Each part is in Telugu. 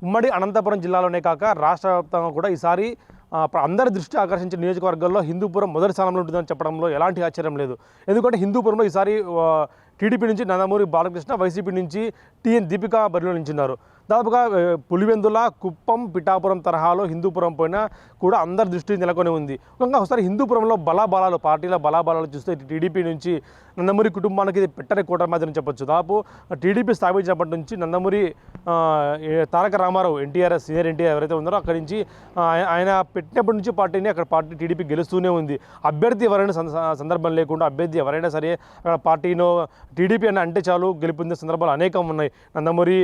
ఉమ్మడి అనంతపురం జిల్లాలోనే కాక రాష్ట్ర వ్యాప్తంగా కూడా ఈసారి అందరి దృష్టి ఆకర్షించిన నియోజకవర్గాల్లో హిందూపురం మొదటి స్థానంలో ఉంటుందని చెప్పడంలో ఎలాంటి ఆశ్చర్యం లేదు. ఎందుకంటే హిందూపురంలో ఈసారి టీడీపీ నుంచి నందమూరి బాలకృష్ణ, వైసీపీ నుంచి టీఎన్ దీపిక బరిలో నిలిచినారు. దాదాపుగా పులివెందుల, కుప్పం, పిఠాపురం తరహాలో హిందూపురం పైన కూడా అందరి దృష్టి నెలకొని ఉంది. ఇంకా ఒకసారి హిందూపురంలో బలాబలాలు, పార్టీల బలాబలాలు చూస్తే టీడీపీ నుంచి నందమూరి కుటుంబానికి ఇది పెట్టని కోట మాదిరి చెప్పొచ్చు. దాదాపు టీడీపీ స్థాపించినప్పటి నుంచి నందమూరి తారక రామారావు, ఎన్టీఆర్, సీనియర్ ఎన్టీఆర్ ఎవరైతే ఉన్నారో అక్కడి నుంచి ఆయన పెట్టినప్పటి నుంచి అక్కడ పార్టీ టీడీపీ గెలుస్తూనే ఉంది. అభ్యర్థి ఎవరైనా సందర్భం లేకుండా అభ్యర్థి ఎవరైనా సరే అక్కడ పార్టీలో టీడీపీ అంటే చాలు గెలుపొందే సందర్భాలు అనేకం ఉన్నాయి. నందమూరి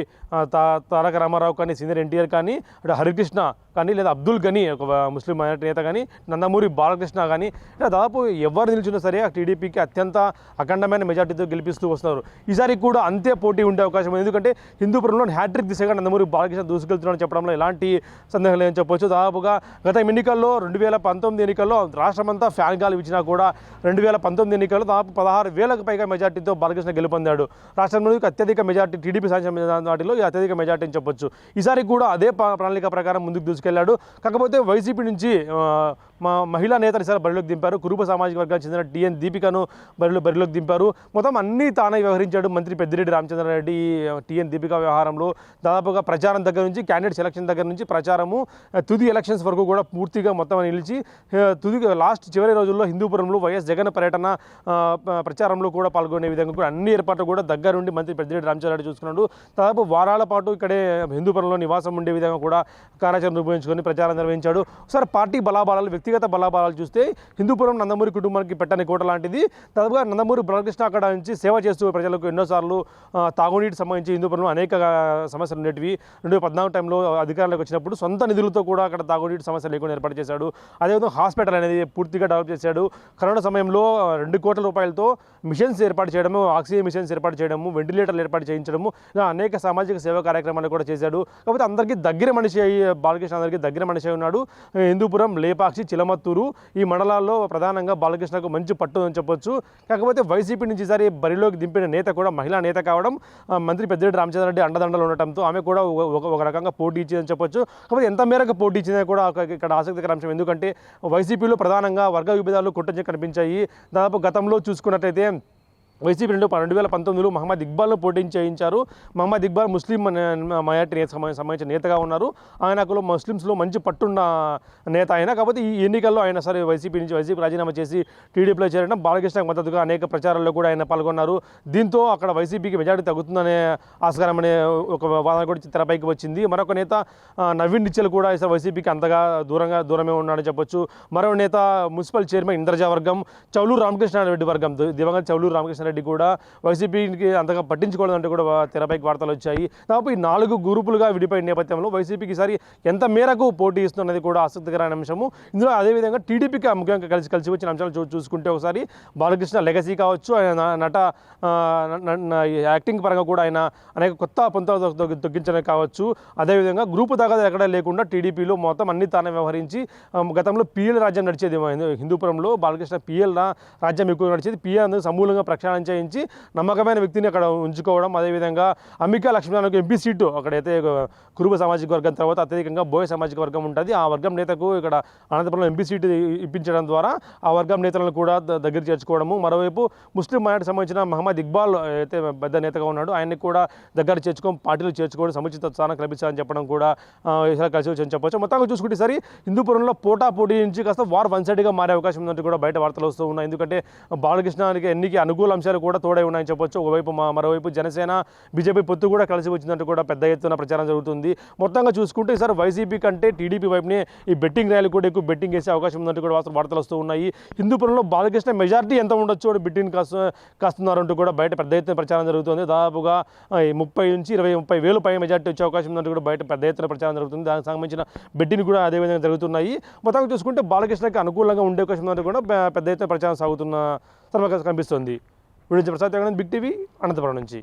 తారక రామారావు కానీ, సీనియర్ ఎన్టీఆర్ కానీ, అటు హరికృష్ణ కానీ, లేదా అబ్దుల్ గనీ ఒక ముస్లిం మైనారిటీ నేత కానీ, నందమూరి బాలకృష్ణ కానీ, ఇలా దాదాపు ఎవరు నిలిచినా సరే టీడీపీకి అత్యంత అఖండమైన మెజార్టీతో గెలిపిస్తూ వస్తున్నారు. ఈసారి కూడా అంతే పోటీ ఉండే అవకాశం ఉంది. ఎందుకంటే హిందూపురంలో హ్యాట్రిక్ దిశగా నందమూరి బాలకృష్ణ దూసుకెళ్తున్నాడని చెప్పడంలో ఎలాంటి సందేహం లేదని చెప్పొచ్చు. దాదాపుగా గత ఎన్నికల్లో 2019 ఎన్నికల్లో రాష్ట్రమంతా ఫ్యాన్ గాలి ఇచ్చినా కూడా 2019 ఎన్నికల్లో దాదాపు 16,000కు పైగా మెజార్టీతో బాలకృష్ణ గెలుపొందాడు. రాష్ట్రంలోకి అత్యధిక మెజార్టీ టీడీపీ సాధించిన వాటిలో అత్యధిక మెజార్టీ అని చెప్పొచ్చు. ఈసారి కూడా అదే ప్రణాళిక ప్రకారం ముందుకు దూసుకెళ్లాడు. కాకపోతే వైసీపీ నుంచి మహిళా నేతలు ఈసారి బరిలోకి దింపారు. కురుబ సామాజిక వర్గానికి చెందిన టీఎన్ దీపికను బరిలోకి దింపారు. మొత్తం అన్నీ తానే వ్యవహరించాడు మంత్రి పెద్దిరెడ్డి రామచంద్రారెడ్డి. టీఎన్ దీపిక వ్యవహారంలో దాదాపుగా ప్రచారం దగ్గర నుంచి, క్యాండిడేట్ సెలక్షన్ దగ్గర నుంచి ప్రచారము తుది ఎలక్షన్స్ వరకు కూడా పూర్తిగా మొత్తం నిలిచి చివరి రోజుల్లో హిందూపురంలో వైఎస్ జగన్ పర్యటన ప్రచారంలో కూడా పాల్గొనే విధంగా కూడా అన్ని ఏర్పాట్లు కూడా దగ్గరుండి మంత్రి పెద్దిరెడ్డి రామచంద్రారెడ్డి చూసుకున్నాడు. దాదాపు వారాల పాటు ఇక్కడే హిందూపురంలో నివాసం ఉండే విధంగా కూడా కార్యాచరణ రూపొందించుకొని ప్రచారం నిర్వహించాడు. ఒకసారి పార్టీ బలాబలాలు, వ్యక్తిగత బలాబలాలు చూస్తే హిందూపురం నందమూరి కుటుంబానికి పెట్టని కోట లాంటిది. దాదాపుగా నందమూరి బాలకృష్ణ అక్కడ నుంచి సేవ చేస్తూ ప్రజలకు ఎన్నోసార్లు తాగునీటికి సంబంధించి హిందూపురంలో అనేక సమస్యలు ఉండేటివి. 2014 టైంలో అధికారంలోకి వచ్చినప్పుడు సొంత నిధులతో కూడా అక్కడ తాగునీటి సమస్య లేకుండా ఏర్పాటు చేశాడు. అదేవిధంగా హాస్పిటల్ అనేది పూర్తిగా డెవలప్ చేశాడు. కరోనా సమయంలో 2 కోట్ల రూపాయలతో మిషన్స్ ఏర్పాటు చేయడము, ఆక్సిజన్ మిషన్స్ ఏర్పాటు చేయడము, వెంటిలేటర్లు ఏర్పాటు చేయించడము, ఇలా అనేక సామాజిక సేవా కార్యక్రమాలు కూడా చేశాడు. కాకపోతే అందరికీ దగ్గర మనిషి బాలకృష్ణ అందరికీ దగ్గర మనిషి ఉన్నాడు. హిందూపురం, లేపాక్షి, చిలమత్తూరు ఈ మండలాల్లో ప్రధానంగా బాలకృష్ణకు మంచి పట్టు అని చెప్పొచ్చు. కాకపోతే వైసీపీ నుంచి ఈసారి బరిలోకి దింపిన నేత కూడా మహిళా నేత కావడం, మంత్రి పెద్దిరెడ్డి రామచంద్రారెడ్డి అండదండలు ఉండటంతో ఆమె కూడా ఒక రకంగా పోటీ ఇచ్చిందని చెప్పొచ్చు. కాకపోతే ఎంత మేరకు పోటీ ఇచ్చినా కూడా ఇక్కడ ఆసక్తికర అంశం. ఎందుకంటే వైసీపీలో ప్రధానంగా వర్గ విభేదాలు కొట్టొచ్చి కనిపించాయి. దాదాపు గతంలో చూసుకున్నట్టయితే వైసీపీ 2019లో మహమ్మద్ ఇక్బాల్ను పోటీ చేయించారు. మహమ్మద్ ఇక్బాల్ ముస్లిం మైనారిటీ సంబంధించిన నేతగా ఉన్నారు. ఆయనకు ముస్లిమ్స్లో మంచి పట్టున్న నేత ఆయన. కాకపోతే ఈ ఎన్నికల్లో ఆయన సరే వైసీపీ రాజీనామా చేసి టీడీపీలో చేరడం, బాలకృష్ణకు మద్దతుగా అనేక ప్రచారాల్లో కూడా ఆయన పాల్గొన్నారు. దీంతో అక్కడ వైసీపీకి మెజారిటీ తగ్గుతుందనే ఆస్కారం అనే ఒక వాదన కూడా తెరపైకి వచ్చింది. మరొక నేత నవీన్ నిచ్చల్ కూడా ఈసారి వైసీపీకి అంతగా దూరమే ఉన్నాడని చెప్పొచ్చు. మరో నేత మున్సిపల్ చైర్మన్ ఇంద్రజా వర్గం, చౌలూరు రామకృష్ణారెడ్డి వర్గం, దివంగత చౌలూరు రామకృష్ణ రెడ్డి కూడా వైసీపీకి అంతగా పట్టించుకోవడంటే కూడా తెరపైకి వార్తలు వచ్చాయి. దాదాపు ఈ 4 గ్రూపులుగా విడిపోయిన నేపథ్యంలో వైసీపీకి ఈసారి ఎంత మేరకు పోటీ ఇస్తున్నది కూడా ఆసక్తికరమైన అంశము. ఇందులో అదేవిధంగా టీడీపీకి ముఖ్యంగా కలిసి వచ్చిన అంశాలు చూసుకుంటే ఒకసారి బాలకృష్ణ లెగసీ కావచ్చు, ఆయన యాక్టింగ్ పరంగా కూడా ఆయన అనేక కొత్త పొంతలు తొగ్గించడం కావచ్చు. అదేవిధంగా గ్రూపు తగాదాలు ఎక్కడా లేకుండా టీడీపీలో మొత్తం అన్ని తానే వ్యవహరించి గతంలో పిఎల్ రాజ్యం నడిచేది. హిందూపురంలో బాలకృష్ణ పిఎల్ రాజ్యం ఎక్కువ నడిచేది. పిఎల్ సమూలంగా ప్రక్షాళన చేయించి నమ్మకమైన వ్యక్తిని అక్కడ ఉంచుకోవడం. అదేవిధంగా అంబికా లక్ష్మీనారాయణకు ఎంపీ సీటు అక్కడైతే కురుబ సామాజిక వర్గం తర్వాత అత్యధికంగా బోయ సామాజిక వర్గం ఉంటుంది. ఆ వర్గం నేతకు ఇక్కడ అనంతపురంలో ఎంపీ సీటు ఇప్పించడం ద్వారా ఆ వర్గం నేతలను కూడా దగ్గర చేర్చుకోవడము. మరోవైపు ముస్లిం మైనారిటీకి సంబంధించిన మహమ్మద్ ఇక్బాల్ అయితే పెద్ద నేతగా ఉన్నాడు, ఆయన్ని కూడా దగ్గర పార్టీలు చేర్చుకోవడం, సముచిత స్థానం కల్పించాలని చెప్పడం కూడా కలిసి వచ్చని చెప్పవచ్చు. మొత్తంగా చూసుకుంటే సరి హిందూపురంలో పోటీ నుంచి కాస్త వార్ వన్ సైడ్గా మారే అవకాశం ఉందంటే కూడా బయట వార్తలు వస్తూ ఉన్నాయి. ఎందుకంటే బాలకృష్ణానికి ఎన్నిక అనుకూల అంశాలు కూడా తోడై ఉన్నాయని చెప్పొచ్చు. మరోవైపు జనసేన, బీజేపీ పొత్తు కూడా కలిసి వచ్చిందంటూ కూడా పెద్ద ఎత్తున ప్రచారం జరుగుతుంది. మొత్తంగా చూసుకుంటే ఈసారి వైసీపీ కంటే టీడీపీ వైపునే ఈ బెట్టింగ్ ర్యాలీ కూడా ఎక్కువ బెట్టింగ్ వేసే అవకాశం ఉందంటూ కూడా వార్తలు వస్తూ ఉన్నాయి. హిందూపురంలో బాలకృష్ణ మెజార్టీ ఎంత ఉండొచ్చు అని బెట్టింగ్ కాస్తున్నారంటూ కూడా బయట పెద్ద ఎత్తున ప్రచారం జరుగుతుంది. దాదాపుగా 30 నుంచి 30 వేలు పై మెజార్టీ వచ్చే అవకాశం ఉందంటూ కూడా బయట పెద్ద ఎత్తున ప్రచారం జరుగుతుంది. దానికి సంబంధించిన బెట్టింగ్ కూడా అదేవిధంగా జరుగుతున్నాయి. మొత్తంగా చూసుకుంటే బాలకృష్ణకి అనుకూలంగా ఉండే అవకాశం ఉందంటూ కూడా పెద్ద ఎత్తున ప్రచారం సాగుతున్న కనిపిస్తుంది. Video Prasad big TV Anantapur నుంచి.